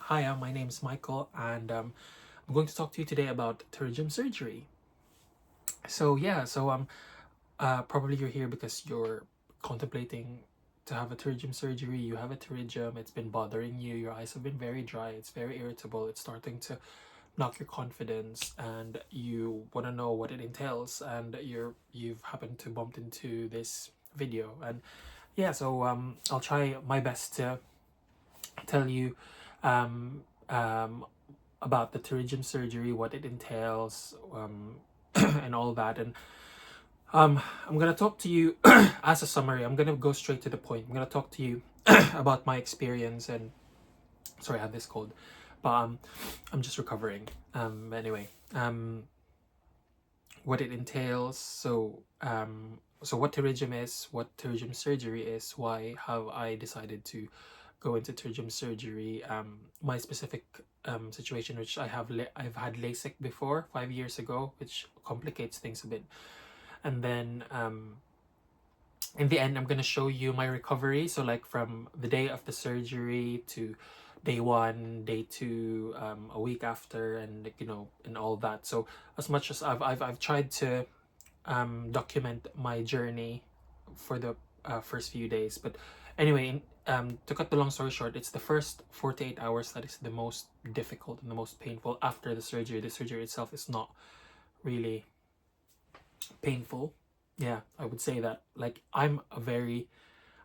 Hi, my name is Michael, and I'm going to talk to you today about pterygium surgery. Probably you're here because you're contemplating to have a pterygium surgery. You have a pterygium; it's been bothering you. Your eyes have been very dry. It's very irritable. It's starting to knock your confidence, and you want to know what it entails. And you've happened to bump into this video, and I'll try my best to tell you um, um, about the pterygium surgery, what it entails, and all that. And I'm gonna talk to you as a summary. I'm gonna go straight to the point. I'm gonna talk to you about my experience. And sorry, I have this cold, but I'm just recovering. Anyway, what it entails. So what pterygium is, what pterygium surgery is, why have I decided to go into pterygium surgery. My specific situation, which I've had LASIK before 5 years ago, which complicates things a bit. And then in the end, I'm gonna show you my recovery. So like from the day of the surgery to day one, day two, a week after, and and all that. So as much as I've tried to document my journey for the first few days. But anyway, to cut the long story short, it's the first 48 hours that is the most difficult and the most painful after the surgery. The surgery itself is not really painful. Yeah, I would say that. Like, I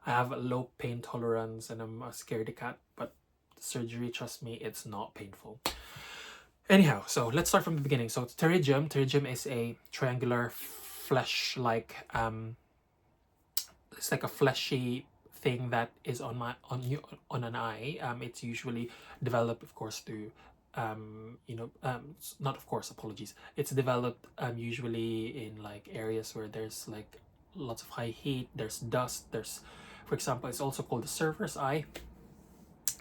have a low pain tolerance and I'm a scaredy cat, but surgery, trust me, it's not painful. Anyhow, so let's start from the beginning. So pterygium. Pterygium is a triangular flesh-like it's like a fleshy thing that is on an eye. It's usually developed, of course, through not of course, apologies. It's developed usually in like areas where there's like lots of high heat. There's dust. There's, for example, it's also called the surfer's eye.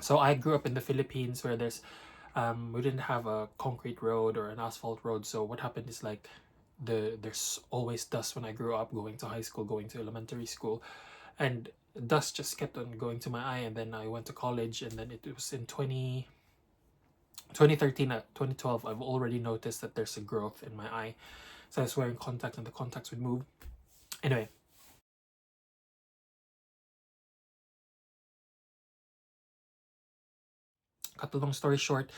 So I grew up in the Philippines where we didn't have a concrete road or an asphalt road. So what happened is like there's always dust when I grew up, going to high school, going to elementary school, and dust just kept on going to my eye. And then I went to college, and then it was in 2013 2012, I've already noticed that there's a growth in my eye. So I was wearing contacts, and the contacts would move. Anyway, cut the long story short,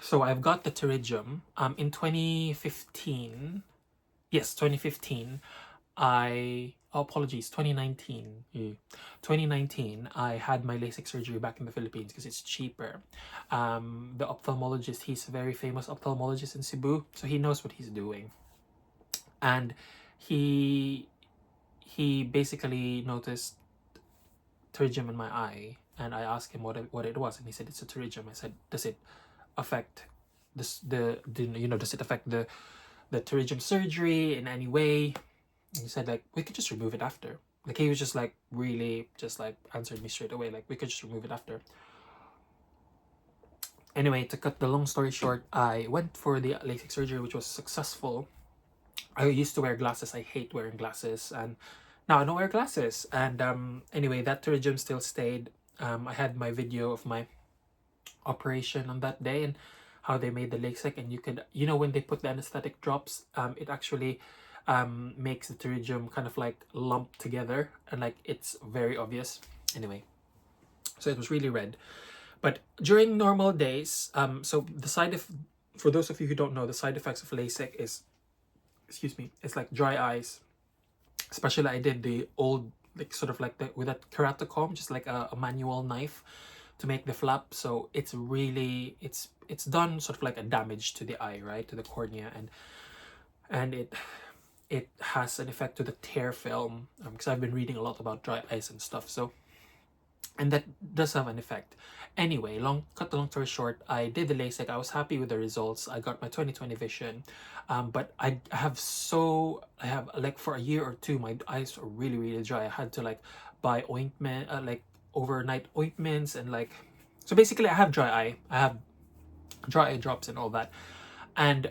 so I've got the pterygium in 2015. Yes, 2015. Apologies, 2019. 2019, I had my LASIK surgery back in the Philippines because it's cheaper. The ophthalmologist, he's a very famous ophthalmologist in Cebu, so he knows what he's doing. And he he basically noticed pterygium in my eye, and I asked him what it was, and he said it's a pterygium. I said, does it affect does it affect the pterygium surgery in any way? He said like we could just remove it after. Like he was just like really just like answered me straight away, like we could just remove it after. Anyway, to cut the long story short, I went for the LASIK surgery, which was successful. I used to wear glasses. I hate wearing glasses, and now I don't wear glasses. And anyway, that pterygium still stayed. I had my video of my operation on that day and how they made the LASIK, and you could, when they put the anesthetic drops, it actually makes the pterygium kind of like lump together, and like it's very obvious. Anyway, so it was really red. But during normal days, for those of you who don't know, the side effects of LASIK is, excuse me, it's like dry eyes. Especially I did the old, like sort of like the with that keratocomb, just like a manual knife to make the flap. So it's really it's done sort of like a damage to the eye, right, to the cornea, and it has an effect to the tear film, because I've been reading a lot about dry eyes and stuff. So, and that does have an effect. Anyway, cut the long story short, I did the LASIK. I was happy with the results. I got my 2020 vision, but I have like for a year or two, my eyes were really really dry. I had to like buy ointment, like overnight ointments, and like, so basically I have dry eye. I have dry eye drops and all that, and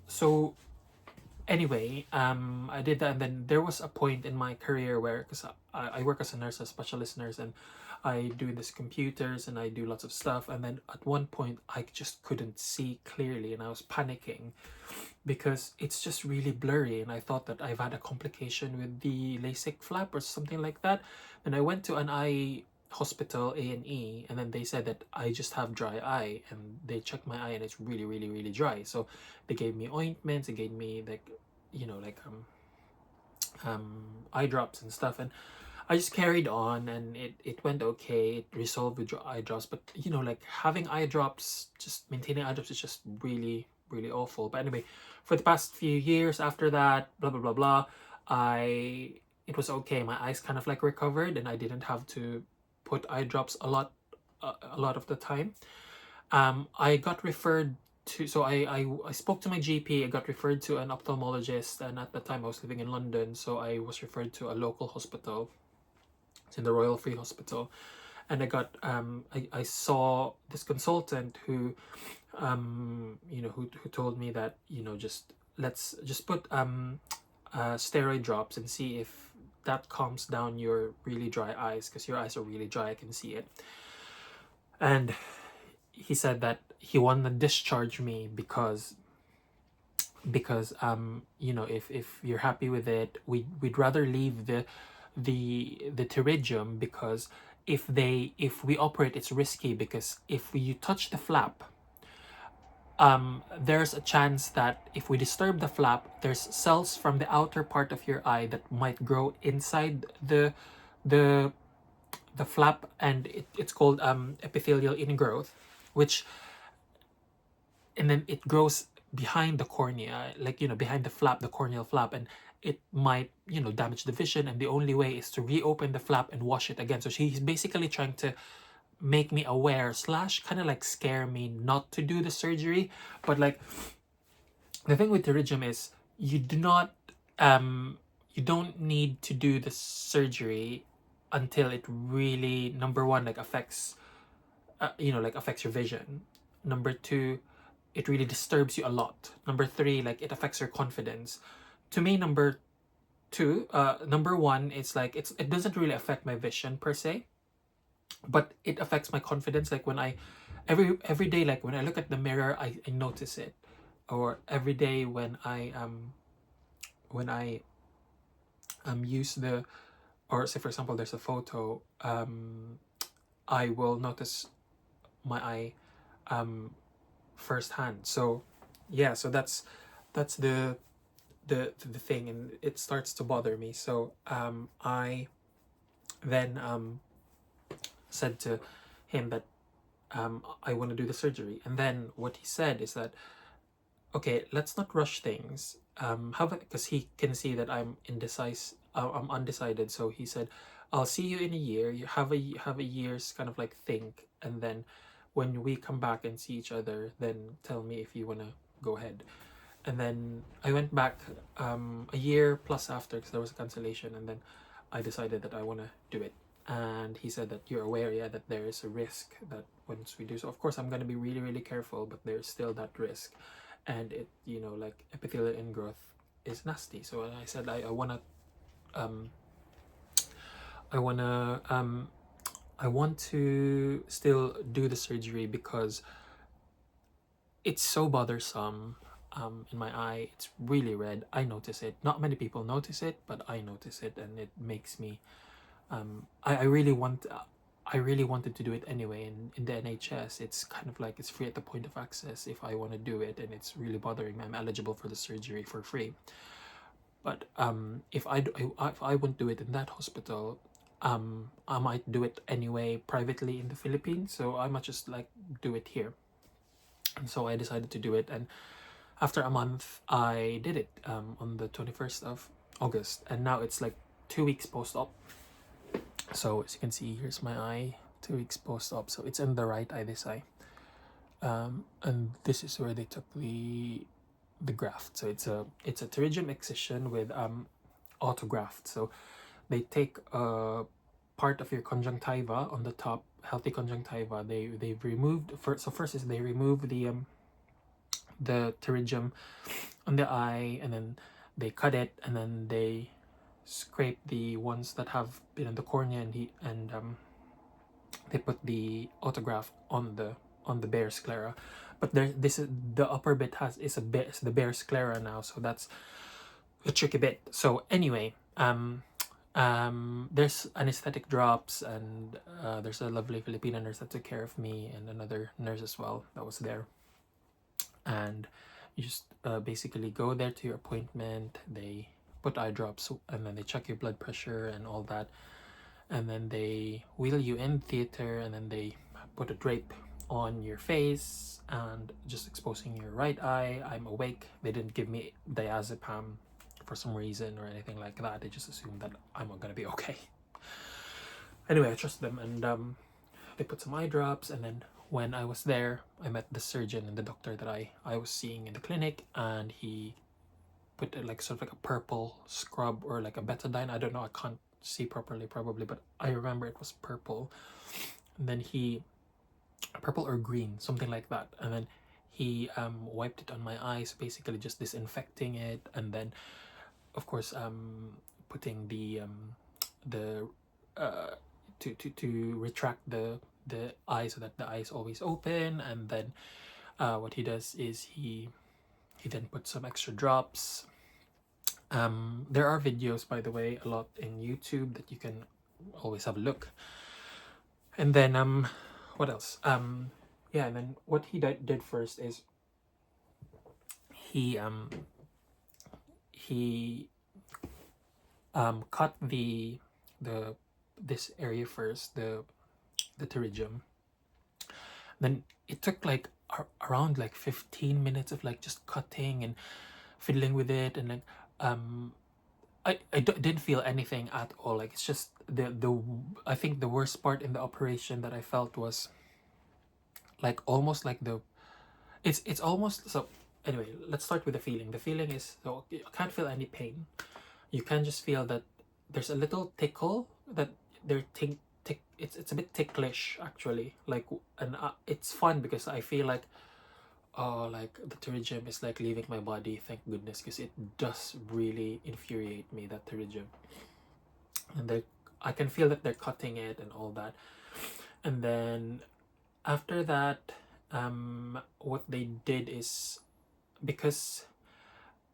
so anyway, I did that, and then there was a point in my career where, because I work as a nurse, a specialist nurse, and I do this computers and I do lots of stuff, and then at one point I just couldn't see clearly, and I was panicking because it's just really blurry, and I thought that I've had a complication with the LASIK flap or something like that. And I went to an eye hospital, A&E, and then they said that I just have dry eye, and they checked my eye and it's really really really dry. So they gave me ointments, they gave me like, like eye drops and stuff, and I just carried on, and it went okay. It resolved with eye drops, but like having eye drops, just maintaining eye drops is just really really awful. But anyway, for the past few years after that, blah blah blah blah, I it was okay. My eyes kind of like recovered, and I didn't have to put eye drops a lot of the time. I got referred to, so I spoke to my GP. I got referred to an ophthalmologist, and at the time I was living in London, so I was referred to a local hospital. It's in the Royal Free Hospital, and I saw this consultant who who told me that, let's just put steroid drops and see if that calms down your really dry eyes, because your eyes are really dry, I can see it. And he said that he wanted to discharge me because if you're happy with it, we'd rather leave the pterygium, because if we operate, it's risky, because if you touch the flap, there's a chance that if we disturb the flap, there's cells from the outer part of your eye that might grow inside the flap, and it's called epithelial ingrowth, which, and then it grows behind the cornea, like behind the flap, the corneal flap, and it might damage the vision, and the only way is to reopen the flap and wash it again. So he's basically trying to make me aware slash kind of like scare me not to do the surgery. But like, the thing with pterygium is you don't need to do the surgery until it really, number one, like affects affects your vision. Number two, it really disturbs you a lot. Number three, like it affects your confidence. To me, number one, it's like it doesn't really affect my vision per se, but it affects my confidence. Like when I every day, like when I look at the mirror, I notice it. Or every day when I use the, or say for example there's a photo, I will notice my eye firsthand. So yeah, so that's the thing, and it starts to bother me. So I then said to him that I want to do the surgery, and then what he said is that, okay, let's not rush things. How about, because he can see that I'm undecided. So he said, I'll see you in a year. You have a year's kind of like think, and then when we come back and see each other, then tell me if you want to go ahead. And then I went back a year plus after, because there was a cancellation, and then I decided that I want to do it. And he said that you're aware, yeah, that there is a risk that once we do so, of course I'm going to be really really careful, but there's still that risk, and it, like epithelial ingrowth is nasty. So I said I want to still do the surgery, because it's so bothersome. In my eye, it's really red. I notice it. Not many people notice it, but I notice it, and it makes me I really wanted to do it anyway. And in the NHS, it's kind of like it's free at the point of access if I want to do it, and it's really bothering me. I'm eligible for the surgery for free. But if I wouldn't do it in that hospital, I might do it anyway privately in the Philippines. So I might just like do it here. And so I decided to do it, and after a month, I did it on the 21st of August, and now it's like 2 weeks post-op. So as you can see, here's my eye, 2 weeks post-op. So it's in the right eye, this eye, and this is where they took the graft. So it's a pterygium excision with autograft. So they take a part of your conjunctiva on the top, healthy conjunctiva. They've removed first. So first is they remove the pterygium on the eye, and then they cut it, and then they scrape the ones that have been in the cornea, and they put the autograft on the bare sclera. But this is the upper bit is the bare sclera now, so that's the tricky bit. So anyway, there's anesthetic drops, and there's a lovely Filipino nurse that took care of me, and another nurse as well that was there. And you just basically go there to your appointment. They put eye drops, and then they check your blood pressure and all that, and then they wheel you in theater, and then they put a drape on your face and just exposing your right eye. I'm awake. They didn't give me diazepam for some reason or anything like that. They just assumed that I'm gonna be okay. Anyway, I trust them, and they put some eye drops, and then when I was there, I met the surgeon and the doctor that I was seeing in the clinic, and he put like sort of like a purple scrub or like a betadine. I don't know. I can't see properly probably, but I remember it was purple. And then he purple or green, something like that. And then he wiped it on my eyes, basically just disinfecting it, and then of course putting the to retract the eye so that the eye is always open. And then what he does is he then puts some extra drops. There are videos, by the way, a lot in YouTube that you can always have a look. And then what else? Yeah, and then what he did first is he cut this area first, the pterygium. Then it took like around like 15 minutes of like just cutting and fiddling with it, and like didn't feel anything at all. Like it's just the I think the worst part in the operation that I felt was like almost like it's almost so. Anyway, let's start with the feeling. The feeling is, so you can't feel any pain. You can just feel that there's a little tickle, that they're it's a bit ticklish actually, like, and it's fun because I feel like, oh, like the pterygium is like leaving my body, thank goodness, because it does really infuriate me, that pterygium. And I can feel that they're cutting it and all that. And then after that, what they did is, because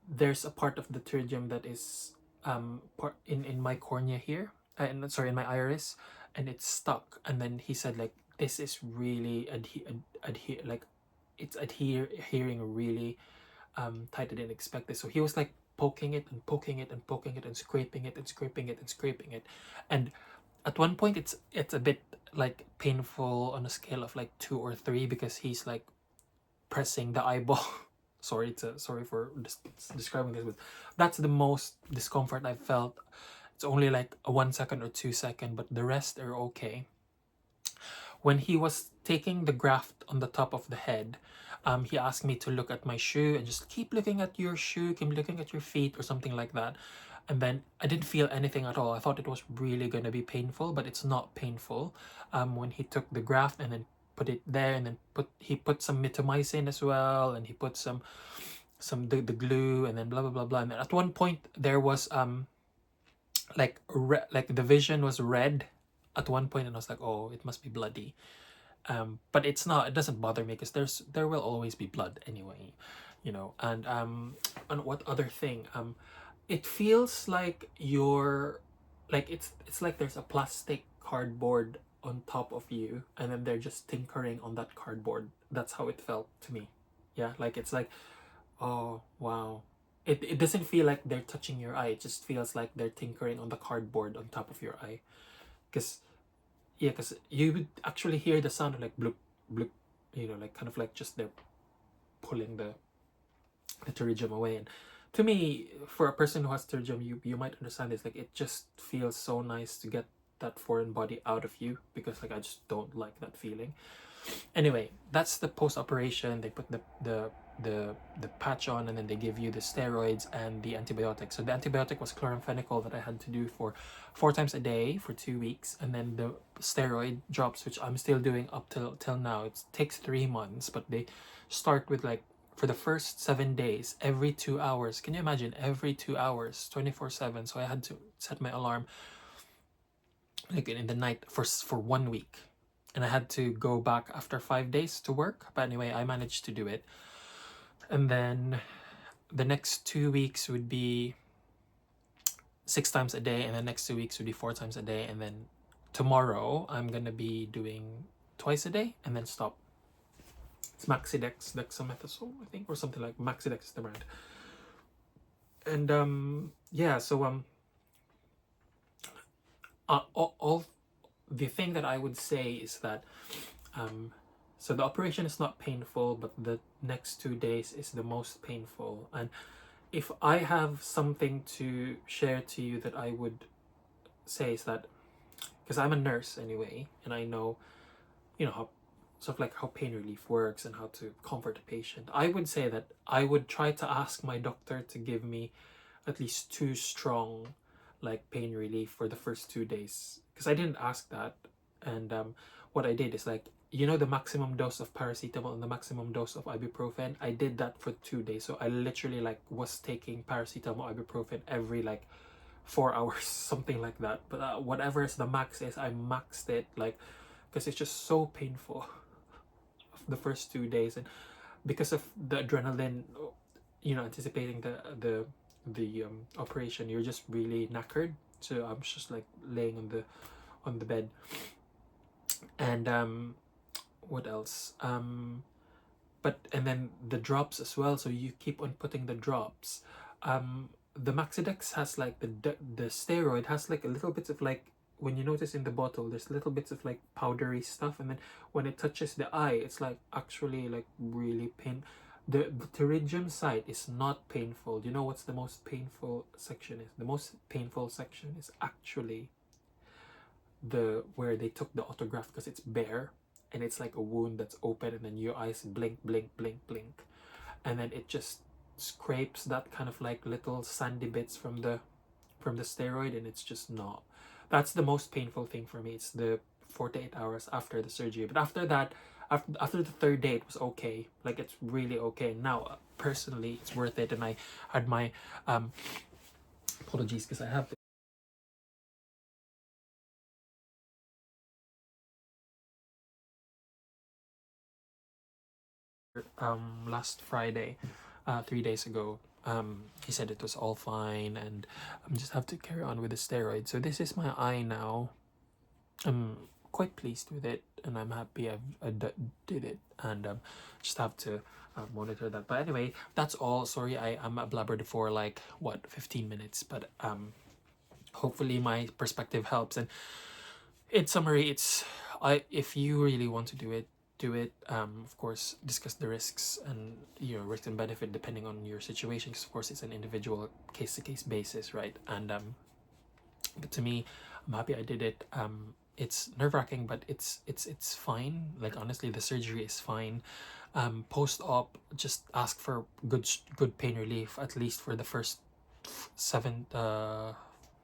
there's a part of the pterygium that is part in my cornea here, and sorry, in my iris, and it's stuck. And then he said like, this is really adhere like it's adhering really tight. I didn't expect this. So he was like poking it and poking it and poking it and scraping it and scraping it and scraping it. And at one point it's a bit like painful on a scale of like 2 or 3, because he's like pressing the eyeball. Sorry for describing this, but that's the most discomfort I felt. It's only like a 1 second or 2 second, but the rest are okay. When he was taking the graft on the top of the head, he asked me to look at my shoe and just keep looking at your shoe, keep looking at your feet, or something like that. And then I didn't feel anything at all. I thought it was really gonna be painful, but it's not painful. When he took the graft and then put it there, and then he put some mitomycin as well, and he put some the glue, and then blah blah blah blah. And at one point there was like the vision was red at one point, and I was like, oh, it must be bloody. But it's not. It doesn't bother me, because there will always be blood anyway, you know. And what other thing? It feels like you're like it's like there's a plastic cardboard on top of you, and then they're just tinkering on that cardboard. That's how it felt to me. Yeah, like it's like, oh wow. It doesn't feel like they're touching your eye. It just feels like they're tinkering on the cardboard on top of your eye. Because you would actually hear the sound of like bloop bloop, you know, like kind of like just they're pulling the pterygium away. And to me, for a person who has pterygium, you might understand this. Like it just feels so nice to get that foreign body out of you, because like I just don't like that feeling. Anyway, that's the post-operation. They put the patch on, and then they give you the steroids and the antibiotic. So the antibiotic was chloramphenicol that I had to do for 4 times a day for 2 weeks, and then the steroid drops, which I'm still doing up till now. It takes 3 months, but they start with like for the first 7 days, every 2 hours. Can you imagine? Every 2 hours, 24/7. So I had to set my alarm like in the night for 1 week, and I had to go back after 5 days to work. But anyway, I managed to do it. And then the next 2 weeks would be 6 times a day, and the next 2 weeks would be 4 times a day, and then tomorrow I'm gonna be doing twice a day, and then stop. It's Maxidex dexamethasone, I think, or something like Maxidex is the brand. And yeah, so all the thing that I would say is that so the operation is not painful, but the next 2 days is the most painful. And if I have something to share to you that I would say is that, because I'm a nurse anyway, and I know, how sort of like how pain relief works and how to comfort a patient, I would say that I would try to ask my doctor to give me at least 2 strong like pain relief for the first 2 days, because I didn't ask that. And what I did is, like, the maximum dose of paracetamol and the maximum dose of ibuprofen, I did that for 2 days. So I literally like was taking paracetamol, ibuprofen every like 4 hours, something like that. But whatever is the max is, I maxed it, like, because it's just so painful the first 2 days. And because of the adrenaline, anticipating the operation, you're just really knackered. So I'm just like laying on the bed. And what else? And then the drops as well. So you keep on putting the drops. The Maxidex has like the steroid has like a little bit of like, when you notice in the bottle, there's little bits of like powdery stuff, and then when it touches the eye, it's like actually like really pain. The pterygium site is not painful. You know what's the most painful section is? The most painful section is actually where they took the autograft, because it's bare and it's like a wound that's open, and then your eyes blink, blink, blink, blink, and then it just scrapes that kind of like little sandy bits from the steroid, and it's just not. That's the most painful thing for me. It's the 4 to 8 hours after the surgery. But after that, after the third day, it was okay. Like, it's really okay now. Personally, it's worth it. And I had my apologies, because I have last Friday, 3 days ago. He said it was all fine, and just have to carry on with the steroid. So this is my eye now. I'm quite pleased with it, and I'm happy did it, and just have to monitor that. But anyway, that's all. Sorry, I'm blabbered for like 15 minutes, but hopefully my perspective helps. And in summary, if you really want to do it, do it. Of course, discuss the risks and your risk and benefit depending on your situation, because of course it's an individual case to case basis, right? And but to me, I'm happy I did it. It's nerve-wracking, but it's fine. Like, honestly, the surgery is fine. Post-op, just ask for good pain relief, at least for the first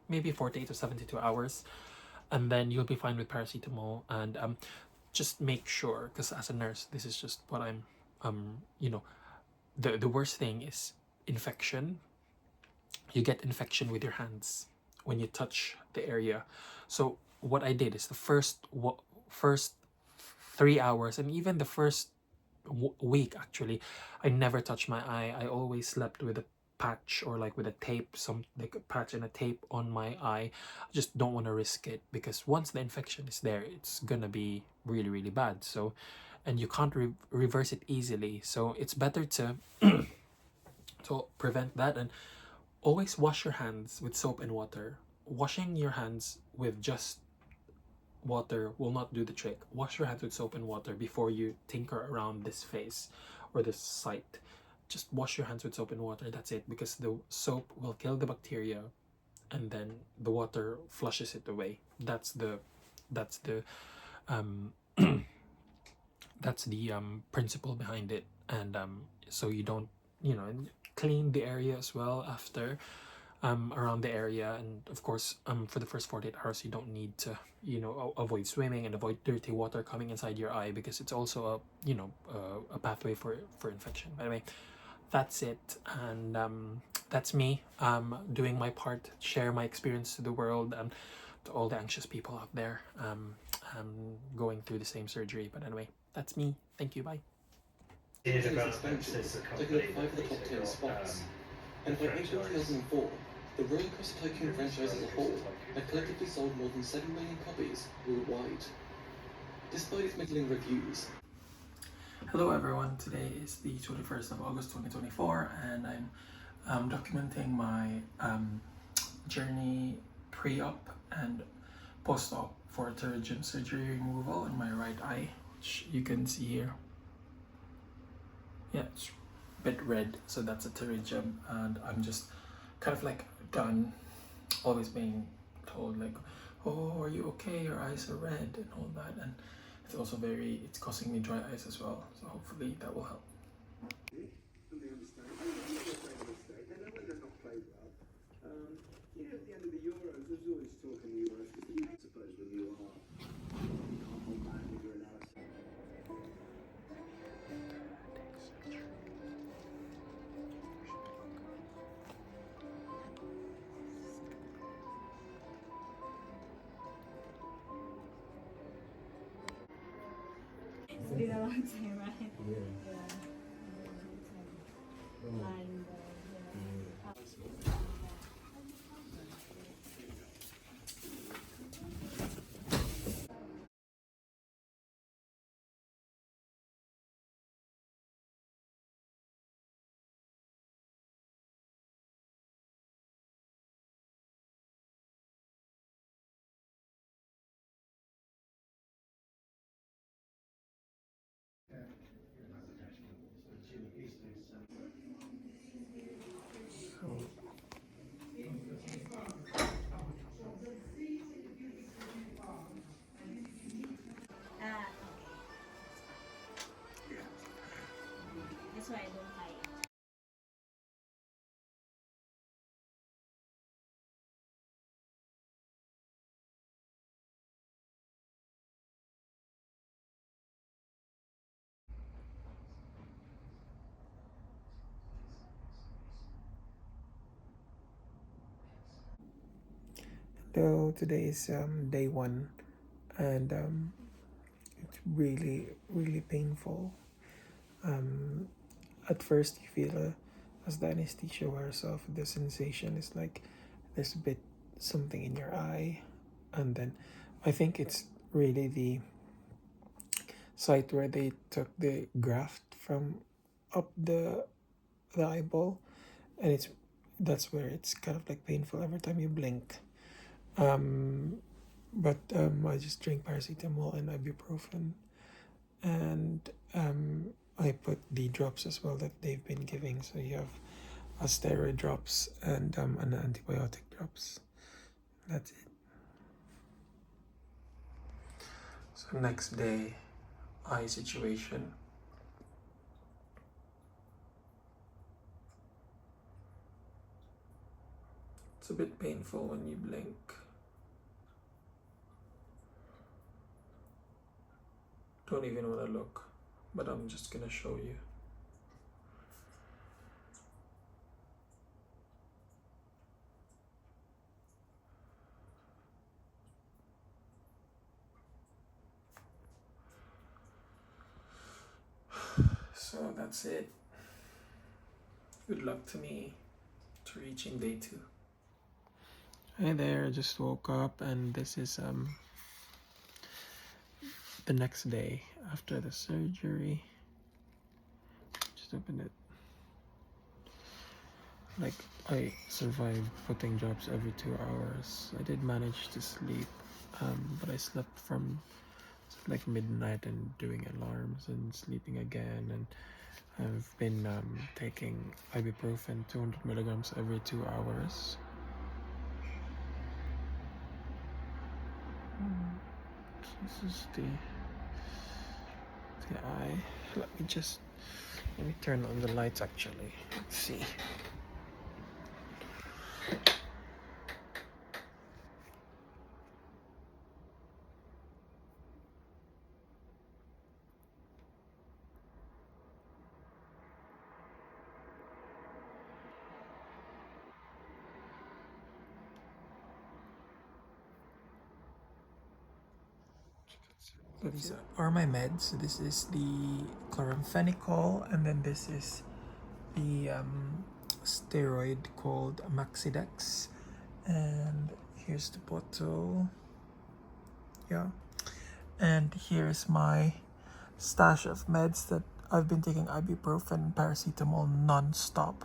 maybe 48 to 72 hours, and then you'll be fine with paracetamol. And just make sure, because as a nurse, this is just what I'm the worst thing is infection. You get infection with your hands when you touch the area. So what I did is the first 3 hours, and even the first week, actually, I never touched my eye. I always slept with a patch, or like with a tape, some like a patch and a tape on my eye. I just don't want to risk it, because once the infection is there, it's gonna be really, really bad. So, and you can't reverse it easily. So it's better to prevent that. And always wash your hands with soap and water. Washing your hands with just water will not do the trick. Wash your hands with soap and water before you tinker around this face or this site. Just wash your hands with soap and water. That's it, because the soap will kill the bacteria, and then the water flushes it away. That's the um, that's the principle behind it. And so you don't, clean the area as well after. around the area. And of course, for the first 48 hours, you don't need to, avoid swimming and avoid dirty water coming inside your eye, because it's also a pathway for infection. But anyway, that's it. And that's me doing my part, share my experience to the world and to all the anxious people out there going through the same surgery. But anyway, that's me. Thank you. Bye. In its expansion, taking up 5 of the top 10 spots. And by April 2004, the roller coaster tycoon franchise as a whole had collectively sold more than 7 million copies worldwide. Despite its middling reviews. Hello everyone, today is the 21st of August 2024, and I'm documenting my journey pre-op and post-op for pterygium surgery removal in my right eye, which you can see here. Yeah, it's a bit red, so that's a pterygium, and I'm just kind of like done, always being told like, oh, are you okay, your eyes are red and all that, and it's also it's causing me dry eyes as well, so hopefully that will help. It's been a long time, right? Yeah. And that's why I don't like it. Hello, today is day one, and it's really painful. At first, you feel as the anesthesia wears off, the sensation is like there's a bit something in your eye, and then I think it's really the site where they took the graft from up the eyeball, and that's where it's kind of like painful every time you blink. But I just drink paracetamol and ibuprofen, and I put the drops as well that they've been giving. So you have a steroid drops and an antibiotic drops. That's it. So next day, eye situation. It's a bit painful when you blink. Don't even want to look, but I'm just gonna show you. So that's it. Good luck to me to reaching day 2. Hi there, I just woke up, and this is the next day after the surgery. Just open it. Like, I survived putting drops every 2 hours. I did manage to sleep, but I slept from like midnight and doing alarms and sleeping again, and I've been taking ibuprofen 200 milligrams every 2 hours. This is the eye. Let me turn on the lights actually. Let's see. So these are my meds. This is the chloramphenicol, and then this is the steroid called Maxidex. And here's the bottle. Yeah. And here's my stash of meds that I've been taking ibuprofen and paracetamol non-stop.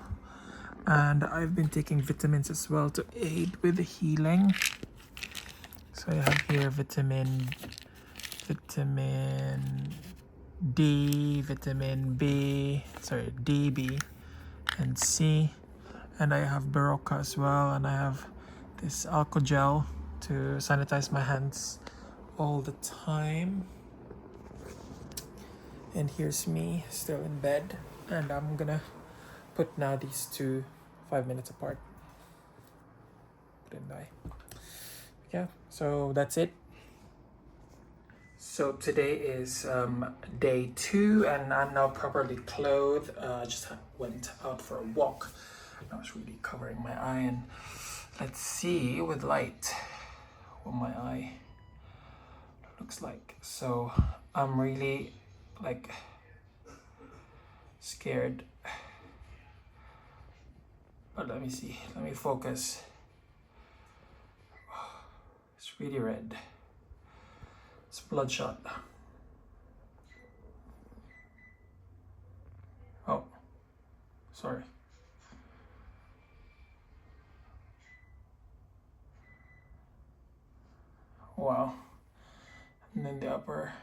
And I've been taking vitamins as well to aid with the healing. So I have here vitamin D, vitamin B, D, B, and C. And I have Berocca as well, and I have this alcohol gel to sanitize my hands all the time. And here's me still in bed, and I'm gonna put now these two 5 minutes apart. Didn't I? Yeah, so that's it. So today is day 2, and I'm now properly clothed. I just went out for a walk. I was really covering my eye, and let's see with light what my eye looks like. So I'm really like scared, but let me see, let me focus. It's really red. It's bloodshot. Oh, sorry. Wow. And then the upper.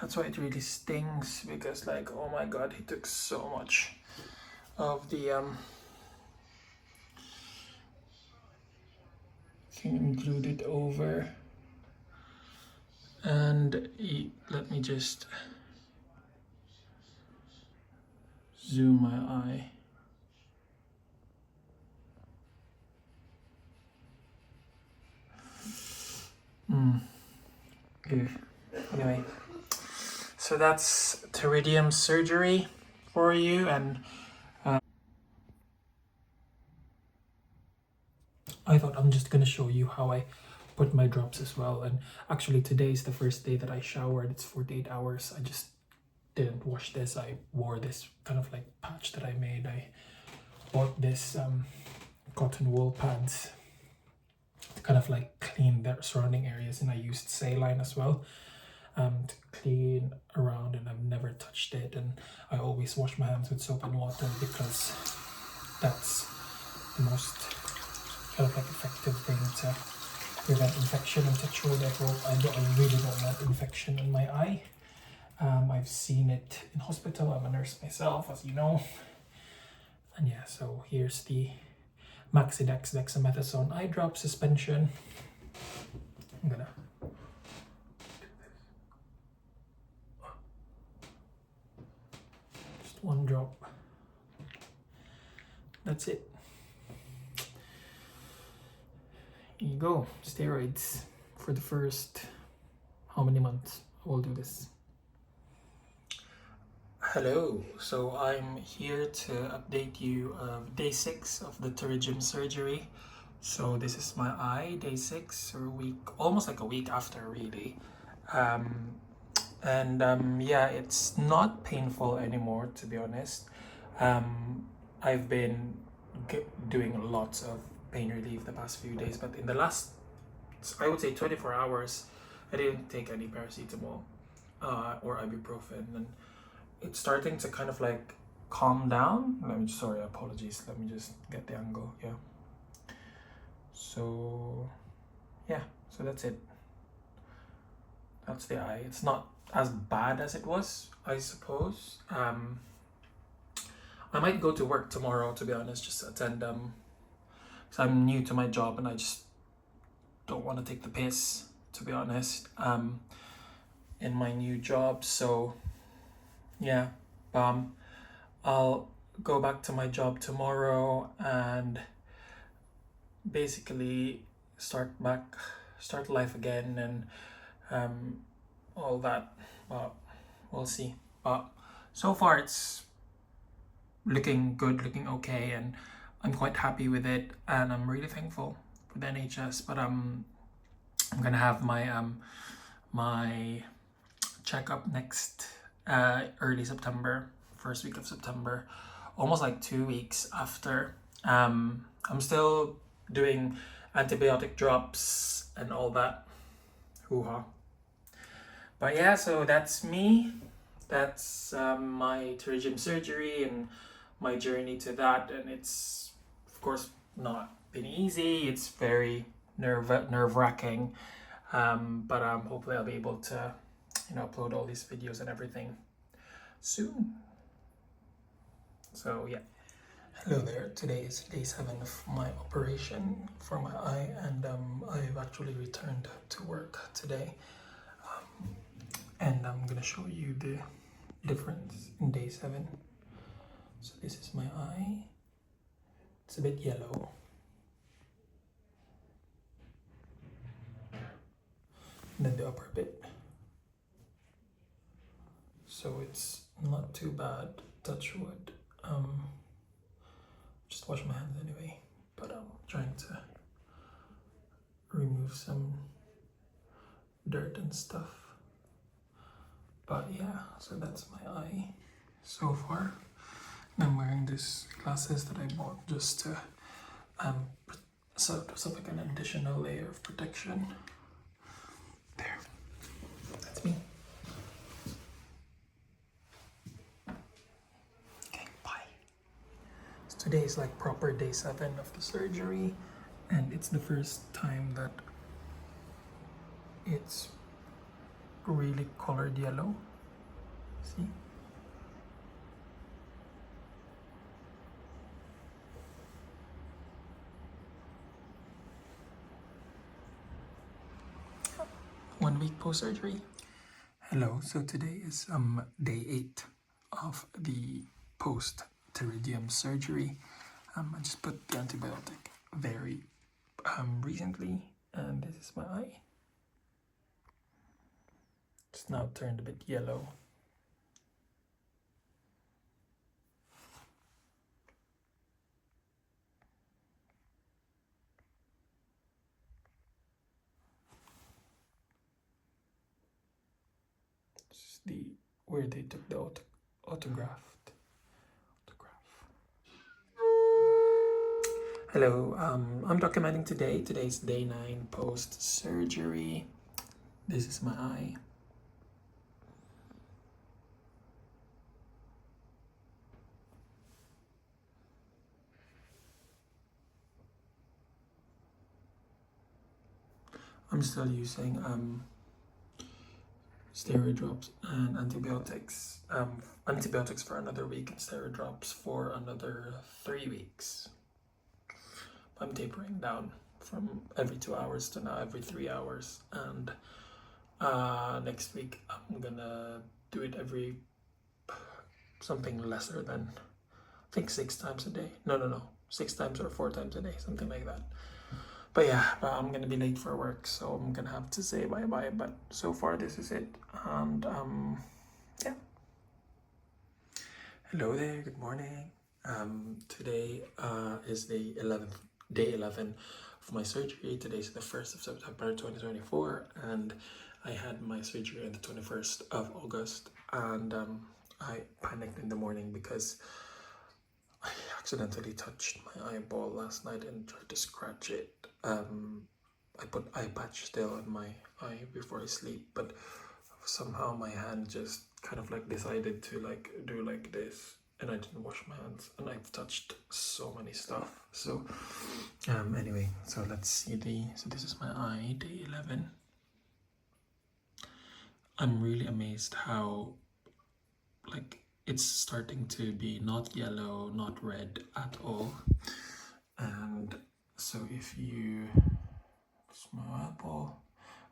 That's why it really stings, because like, oh my god, he took so much of the thing and glued it over. And let me just zoom my eye. Okay. Anyway, so that's Pterygium Surgery for you, and I thought I'm just gonna show you how I put my drops as well. And actually today is the first day that I showered. It's 48 hours. I just didn't wash this. I wore this kind of like patch that I made. I bought this cotton wool pads to kind of like clean the surrounding areas, and I used saline as well to clean around, and I've never touched it. And I always wash my hands with soap and water because that's the most kind of like effective thing to prevent infection. And touch wood, I really don't want infection in my eye. I've seen it in hospital. I'm a nurse myself, as you know. And yeah, so here's the Maxidex dexamethasone eye drop suspension. I'm gonna do this. Just one drop. That's it. Here you go. Steroids for the first how many months I will do this. Hello, so I'm here to update you of day 6 of the Pterygium surgery. So this is my eye, day 6, or a week, almost like a week after really. Yeah, it's not painful anymore, to be honest. I've been doing lots of pain relief the past few days, but in the last, I would say 24 hours, I didn't take any paracetamol or ibuprofen, and it's starting to kind of like calm down. Sorry, apologies. Let me just get the angle. Yeah. So, yeah. So that's it. That's the eye. It's not as bad as it was, I suppose. I might go to work tomorrow, to be honest, just attend because I'm new to my job and I just don't want to take the piss, to be honest, in my new job. So yeah, I'll go back to my job tomorrow and basically start life again, and all that. But we'll see. But so far it's looking good, looking okay, and I'm quite happy with it, and I'm really thankful for the NHS. But I'm gonna have my checkup next early September, first week of September, almost like 2 weeks after. I'm still doing antibiotic drops and all that. Hoo-ha. But yeah, so that's me. That's my pterygium surgery and my journey to that. And it's, of course, not been easy. It's very nerve-wracking. But hopefully I'll be able to, upload all these videos and everything soon. So yeah. Hello there. Today is day 7 of my operation for my eye, and I've actually returned to work today. And I'm gonna show you the difference in day 7. So this is my eye. It's a bit yellow. And then the upper bit. So it's not too bad, touch wood. Just wash my hands anyway, but I'm trying to remove some dirt and stuff. But yeah, so that's my eye so far. I'm wearing these glasses that I bought just to sort of like an additional layer of protection. There, that's me. Okay, bye. So today is like proper day 7 of the surgery, and it's the first time that it's really colored yellow. See? One week post-surgery. Hello, so today is day 8 of the post-pterygium surgery. I just put the antibiotic very recently, and this is my eye. It's now turned a bit yellow. This is where they took the autograph. Hello, I'm documenting today. Today's day 9 post-surgery. This is my eye. I'm still using steroid drops and antibiotics. Antibiotics for another week and steroid drops for another 3 weeks. I'm tapering down from every 2 hours to now every 3 hours, and next week I'm gonna do it every something lesser than, I think 6 times a day. No, 6 times or 4 times a day, something like that. But yeah, I'm gonna be late for work, so I'm gonna have to say bye-bye. But so far this is it, and yeah. Hello there, good morning. Today is the 11th, day 11 of my surgery. Today's the 1st of September 2024, and I had my surgery on the 21st of August, and I panicked in the morning because I accidentally touched my eyeball last night and tried to scratch it. I put eye patch still on my eye before I sleep, but somehow my hand just kind of like decided to like do like this, and I didn't wash my hands, and I've touched so many stuff. So anyway, so let's see so this is my eye, day 11. I'm really amazed how like it's starting to be not yellow, not red at all. And so if you smell eyeball,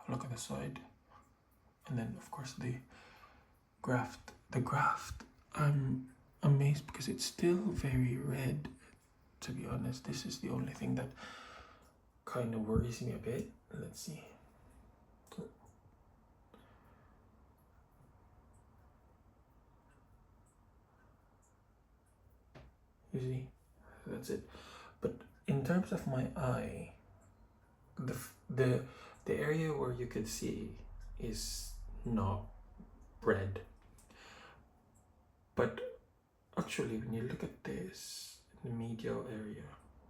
look at the side, and then of course the graft, I'm amazed because it's still very red. To be honest, this is the only thing that kind of worries me a bit. Let's see. You see, that's it. But in terms of my eye, the the area where you could see is not red. But actually, when you look at this, in the medial area,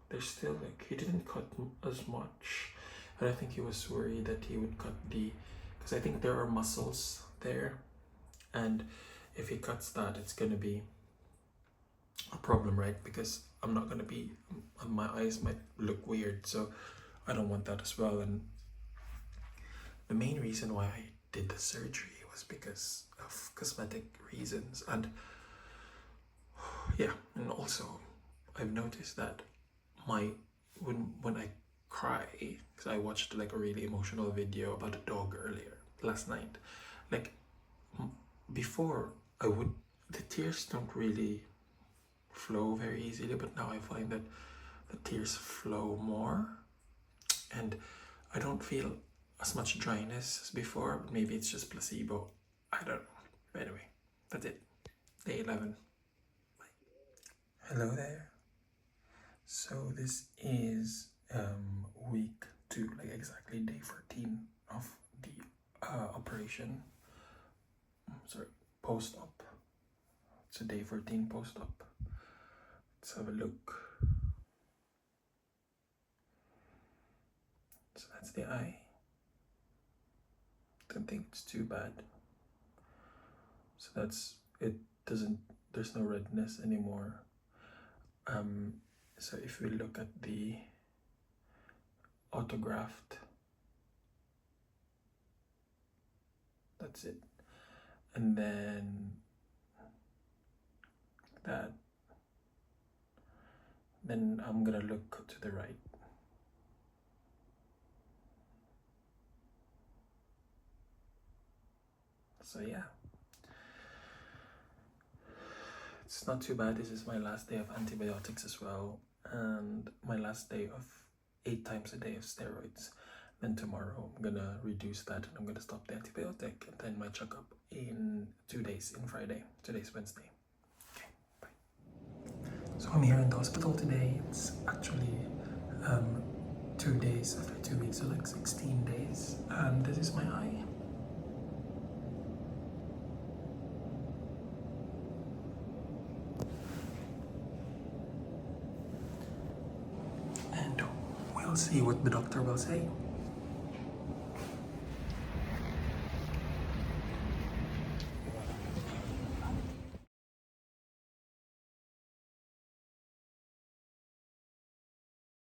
there's still like, he didn't cut as much. And I think he was worried that he would cut because I think there are muscles there. And if he cuts that, it's gonna be a problem, right? Because I'm not gonna be, my eyes might look weird. So I don't want that as well. And the main reason why I did the surgery was because of cosmetic reasons. And yeah, and also I've noticed that when I cry, because I watched like a really emotional video about a dog earlier last night, like before the tears don't really flow very easily, but now I find that the tears flow more, and I don't feel as much dryness as before. But maybe it's just placebo, I don't know. But anyway, that's it. Day 11. Hello there. So this is week 2, like exactly day 14 of the operation. Sorry, post-op. It's a day 14 post-op. Let's have a look. So that's the eye. Don't think it's too bad. So that's it. There's no redness anymore. So if we look at the autograft, that's it. And then that, then I'm gonna look to the right. So yeah, it's not too bad. This is my last day of antibiotics as well, and my last day of 8 times a day of steroids. Then tomorrow I'm gonna reduce that, and I'm gonna stop the antibiotic, and then my checkup in 2 days, in Friday. Today's Wednesday. Okay, bye. So I'm here in the hospital today. It's actually 2 days after 2 weeks, so like 16 days, and this is my eye. And we'll see what the doctor will say.